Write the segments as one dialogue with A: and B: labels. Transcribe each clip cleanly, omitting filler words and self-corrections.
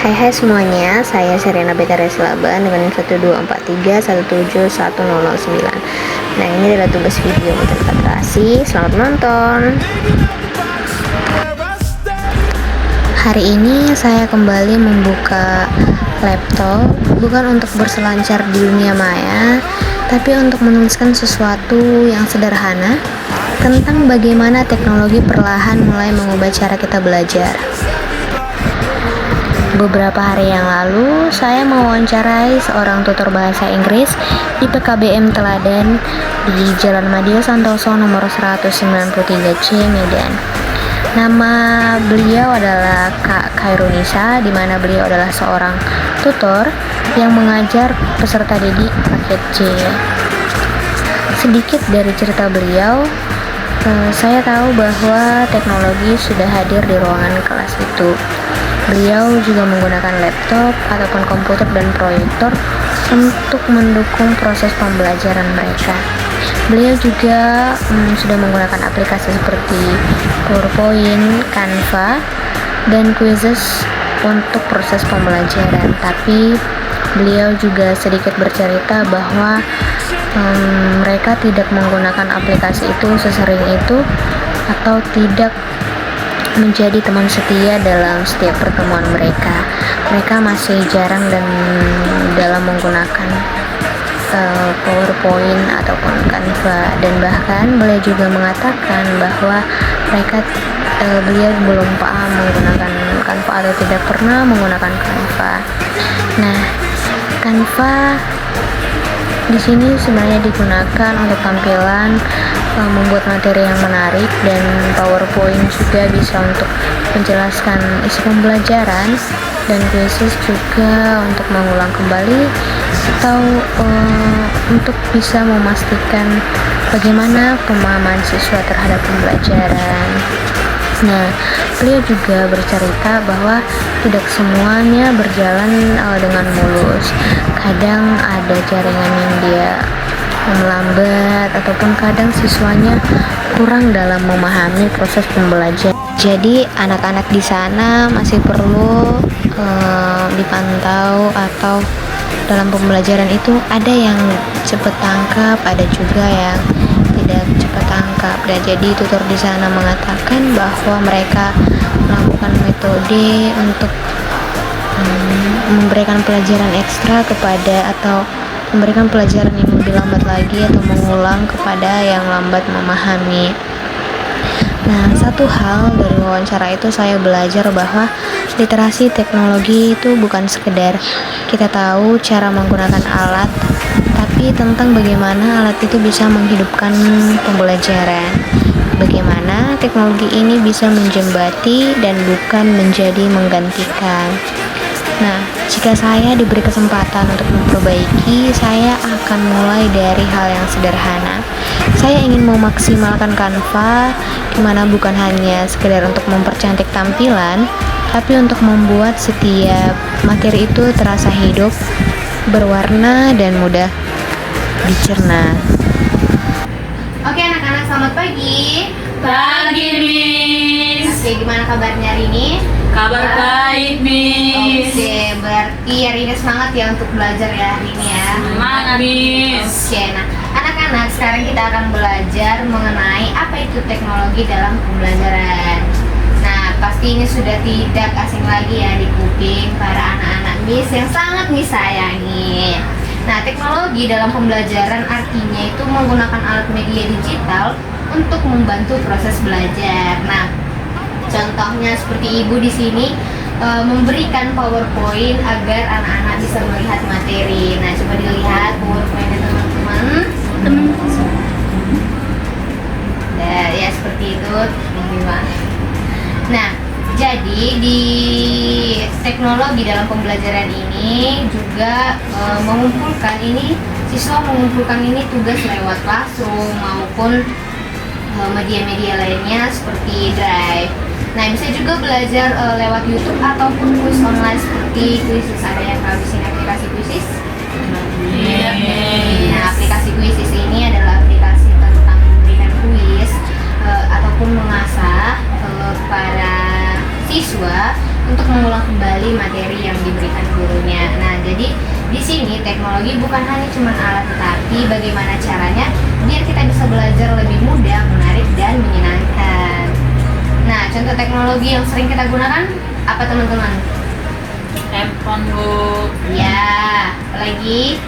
A: Hai semuanya, saya Serena Betara Silaban dengan 124317109. Nah, ini adalah tugas video konsentrasi. Selamat menonton. Hari ini saya kembali membuka laptop, bukan untuk berselancar di dunia maya, tapi untuk menuliskan sesuatu yang sederhana tentang bagaimana teknologi perlahan mulai mengubah cara kita belajar. Beberapa hari yang lalu, saya mewawancarai seorang tutor bahasa Inggris di PKBM Teladan di Jalan Madia Santoso nomor 193C, Medan. Nama beliau adalah Kak Khairunisa, di mana beliau adalah seorang tutor yang mengajar peserta didik paket C. Sedikit dari cerita beliau, saya tahu bahwa teknologi sudah hadir di ruangan kelas itu. Beliau juga menggunakan laptop ataupun komputer dan proyektor untuk mendukung proses pembelajaran mereka. Beliau juga sudah menggunakan aplikasi seperti PowerPoint, Canva, dan Quizzes untuk proses pembelajaran. Tapi beliau juga sedikit bercerita bahwa mereka tidak menggunakan aplikasi itu sesering itu atau tidak menjadi teman setia dalam setiap pertemuan mereka. Mereka masih jarang dan dalam menggunakan PowerPoint ataupun Canva, dan bahkan beliau juga mengatakan bahwa beliau belum paham menggunakan Canva atau tidak pernah menggunakan Canva. Nah, Canva di sini sebenarnya digunakan untuk tampilan membuat materi yang menarik, dan PowerPoint juga bisa untuk menjelaskan isi pembelajaran, dan Quizzes juga untuk mengulang kembali atau untuk bisa memastikan bagaimana pemahaman siswa terhadap pembelajaran. Nah, beliau juga bercerita bahwa tidak semuanya berjalan dengan mulus. Kadang ada jaringan yang dia melambat, ataupun kadang siswanya kurang dalam memahami proses pembelajaran. Jadi anak-anak di sana masih perlu dipantau, atau dalam pembelajaran itu ada yang cepat tangkap, ada juga yang tidak cepat tangkap. Dan jadi tutor di sana mengatakan bahwa mereka melakukan metode untuk memberikan pelajaran ekstra kepada, atau memberikan pelajaran yang lebih lambat lagi, atau mengulang kepada yang lambat memahami. Nah, satu hal dari wawancara itu saya belajar bahwa literasi teknologi itu bukan sekedar kita tahu cara menggunakan alat, tapi tentang bagaimana alat itu bisa menghidupkan pembelajaran. Bagaimana teknologi ini bisa menjembati dan bukan menjadi menggantikan. Nah, jika saya diberi kesempatan untuk memperbaiki, saya akan mulai dari hal yang sederhana. Saya ingin memaksimalkan Canva, di mana bukan hanya sekedar untuk mempercantik tampilan, tapi untuk membuat setiap materi itu terasa hidup, berwarna, dan mudah dicerna.
B: Oke anak-anak, selamat pagi.
C: Pagi, Miss.
B: Oke, gimana kabarnya hari ini?
C: Kabar baik, Miss.
B: Oke, berarti hari ini semangat ya untuk belajar ya hari ini ya.
C: Semangat, Miss.
B: Oke, nah anak-anak, sekarang kita akan belajar mengenai apa itu teknologi dalam pembelajaran. Nah, pasti ini sudah tidak asing lagi ya di kuping para anak-anak Miss yang sangat Miss sayangi. Nah, teknologi dalam pembelajaran artinya itu menggunakan alat media digital untuk membantu proses belajar. Nah, contohnya seperti ibu di sini memberikan PowerPoint agar anak-anak bisa melihat materi. Nah, coba dilihat PowerPoint-nya teman-teman. Nah, ya seperti itu. Nah, jadi di teknologi dalam pembelajaran ini juga siswa mengumpulkan ini tugas lewat Classroom maupun media-media lainnya seperti Drive. Nah, bisa juga belajar lewat YouTube ataupun kuis online seperti Quizzes. Ada yang tahu di sini aplikasi Quizzes?
C: Iya, Miss.
B: Nah, aplikasi Quizzes ini adalah aplikasi tentang memberikan kuis ataupun mengasah para siswa untuk mengulang kembali materi yang diberikan gurunya. Nah, jadi di sini teknologi bukan hanya cuma alat, tetapi bagaimana caranya biar kita bisa belajar lebih mudah, menarik, dan menyenangkan. Nah, contoh teknologi yang sering kita gunakan apa teman-teman?
C: Handphone, Bu.
B: Ya, apalagi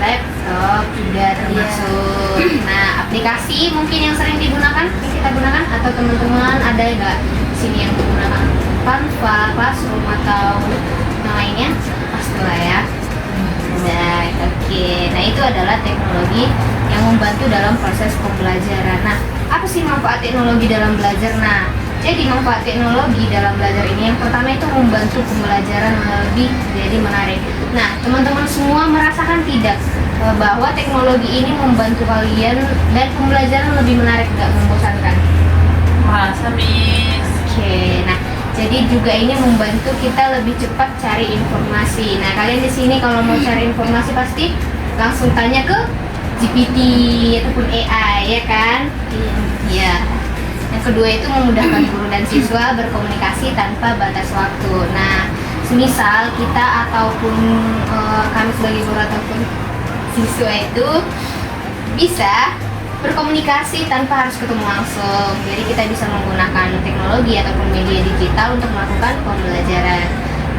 B: laptop juga termasuk. Nah, aplikasi mungkin yang sering digunakan, yang kita gunakan, atau teman-teman ada nggak di sini yang menggunakan Canva, Classroom, atau yang lainnya? Pastilah ya. Nah, oke. Nah, itu adalah teknologi yang membantu dalam proses pembelajaran. Nah, apa sih manfaat teknologi dalam belajar? Nah, jadi manfaat teknologi dalam belajar ini yang pertama itu membantu pembelajaran lebih jadi menarik. Nah, teman-teman semua merasakan tidak bahwa teknologi ini membantu kalian dan pembelajaran lebih menarik, nggak membosankan?
C: Masa, Miss?
B: Oke, nah jadi juga ini membantu kita lebih cepat cari informasi. Nah, kalian di sini kalau mau cari informasi pasti langsung tanya ke GPT ataupun AI, ya kan? Iya. Yang kedua itu memudahkan guru dan siswa berkomunikasi tanpa batas waktu. Nah, semisal kita ataupun kami sebagai guru ataupun siswa itu bisa berkomunikasi tanpa harus ketemu langsung. Jadi kita bisa menggunakan teknologi ataupun media digital untuk melakukan pembelajaran.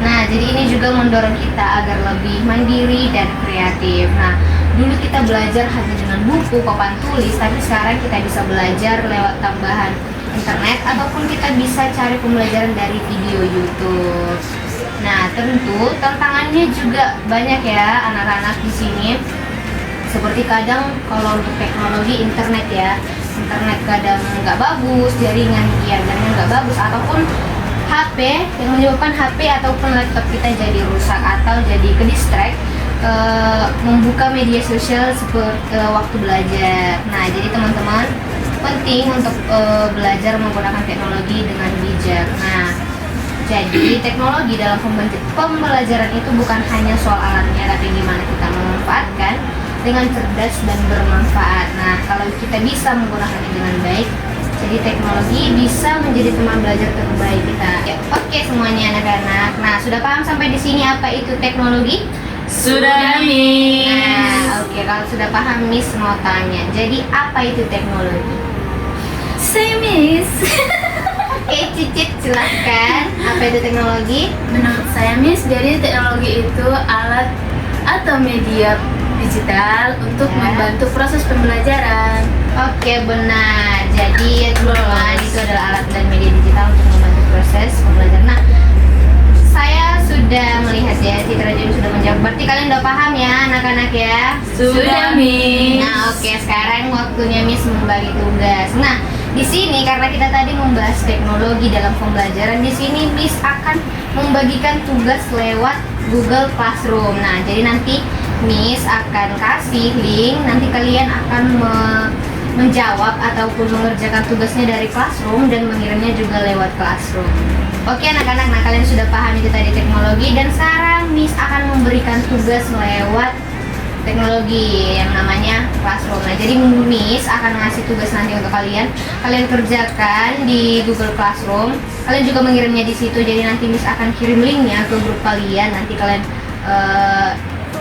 B: Nah, jadi ini juga mendorong kita agar lebih mandiri dan kreatif. Nah, dulu kita belajar hanya dengan buku, papan tulis, tapi sekarang kita bisa belajar lewat tambahan internet ataupun kita bisa cari pembelajaran dari video YouTube. Nah, tentu tantangannya juga banyak ya anak-anak di sini. Seperti kadang kalau untuk teknologi internet ya, internet kadang nggak bagus, jaringan nggak bagus, ataupun HP yang menyebabkan HP ataupun laptop kita jadi rusak atau jadi ke-distract membuka media sosial seperti waktu belajar. Nah, jadi teman-teman penting untuk belajar menggunakan teknologi dengan bijak. Nah, jadi teknologi dalam pembelajaran itu bukan hanya soal alatnya, tapi gimana kita memanfaatkan dengan cerdas dan bermanfaat. Nah, kalau kita bisa menggunakannya dengan baik, jadi teknologi bisa menjadi teman belajar terbaik kita. Ya, oke semuanya anak-anak. Nah, sudah paham sampai di sini apa itu teknologi?
C: Sudah, Miss.
B: Nah, oke, kalau sudah paham Miss mau tanya. Jadi apa itu teknologi?
D: Saya Miss.
B: Oke, Cicit silahkan. Apa itu teknologi?
D: Menurut saya Miss, jadi teknologi itu alat atau media digital untuk
B: Ya.
D: membantu proses pembelajaran.
B: Oke, benar. Jadi ya teman-teman, itu adalah alat dan media digital untuk membantu proses pembelajaran. Nah, saya sudah melihat ya, Citra Juni sudah menjawab. Berarti kalian udah paham ya anak-anak ya?
C: Sudah, Miss.
B: Nah, oke, sekarang waktunya Miss membagi tugas. Nah, di sini karena kita tadi membahas teknologi dalam pembelajaran, di sini Miss akan membagikan tugas lewat Google Classroom. Nah, jadi nanti Miss akan kasih link, nanti kalian akan menjawab ataupun mengerjakan tugasnya dari Classroom dan mengirimnya juga lewat Classroom. Oke anak-anak, nah kalian sudah paham itu tadi teknologi, dan sekarang Miss akan memberikan tugas lewat teknologi yang namanya Classroom. Nah, jadi Miss akan ngasih tugas nanti untuk kalian kerjakan di Google Classroom. Kalian juga mengirimnya di situ, jadi nanti Miss akan kirim linknya ke grup kalian. Nanti kalian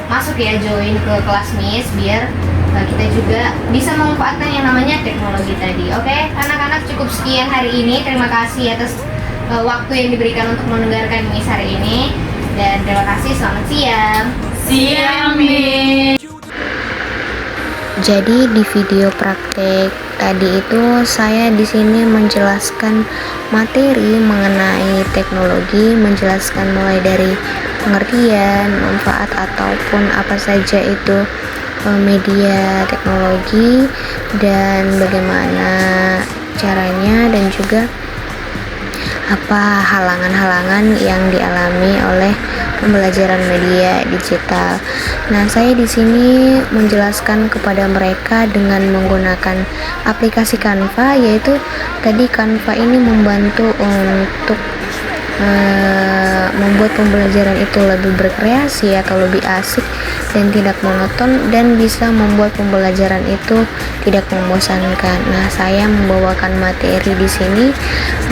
B: masuk ya, join ke kelas Miss biar kita juga bisa memanfaatkan yang namanya teknologi tadi. Oke, anak-anak, cukup sekian hari ini. Terima kasih atas waktu yang diberikan untuk mendengarkan Miss hari ini, dan terima kasih. Selamat siang.
C: Siang, Miss.
A: Jadi di video praktek tadi itu saya di sini menjelaskan materi mengenai teknologi, menjelaskan mulai dari pengertian, manfaat ataupun apa saja itu media teknologi dan bagaimana caranya, dan juga apa halangan-halangan yang dialami oleh pembelajaran media digital. Nah, saya di sini menjelaskan kepada mereka dengan menggunakan aplikasi Canva, yaitu tadi Canva ini membantu untuk membuat pembelajaran itu lebih berkreasi atau lebih asik dan tidak monoton, dan bisa membuat pembelajaran itu tidak membosankan. Nah, saya membawakan materi di sini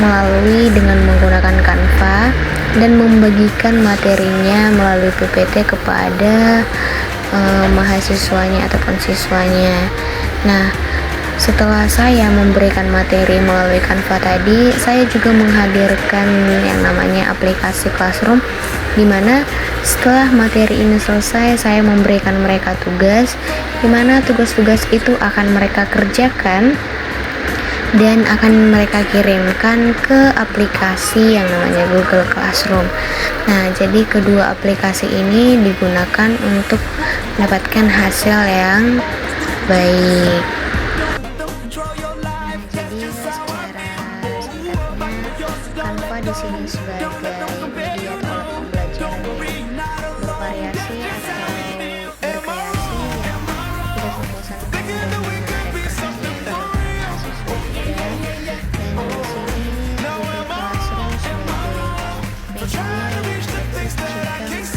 A: melalui dengan menggunakan Canva dan membagikan materinya melalui PPT kepada mahasiswanya ataupun siswanya. Nah, setelah saya memberikan materi melalui Canva tadi, saya juga menghadirkan yang namanya aplikasi Classroom, di mana setelah materi ini selesai, saya memberikan mereka tugas, di mana tugas-tugas itu akan mereka kerjakan dan akan mereka kirimkan ke aplikasi yang namanya Google Classroom. Nah, jadi kedua aplikasi ini digunakan untuk mendapatkan hasil yang baik. Jadi secara singkatnya, Canva di sini sebagai media atau alat pembelajaran yang bervariasi atau berkreasi yang tidak membosankan dan menarik perhatian para siswa juga. Dan di sini Google Classroom sebagai media yang efektif jika mahasiswa tidak melakukan tugas atau mengerjakan materi bisa diakses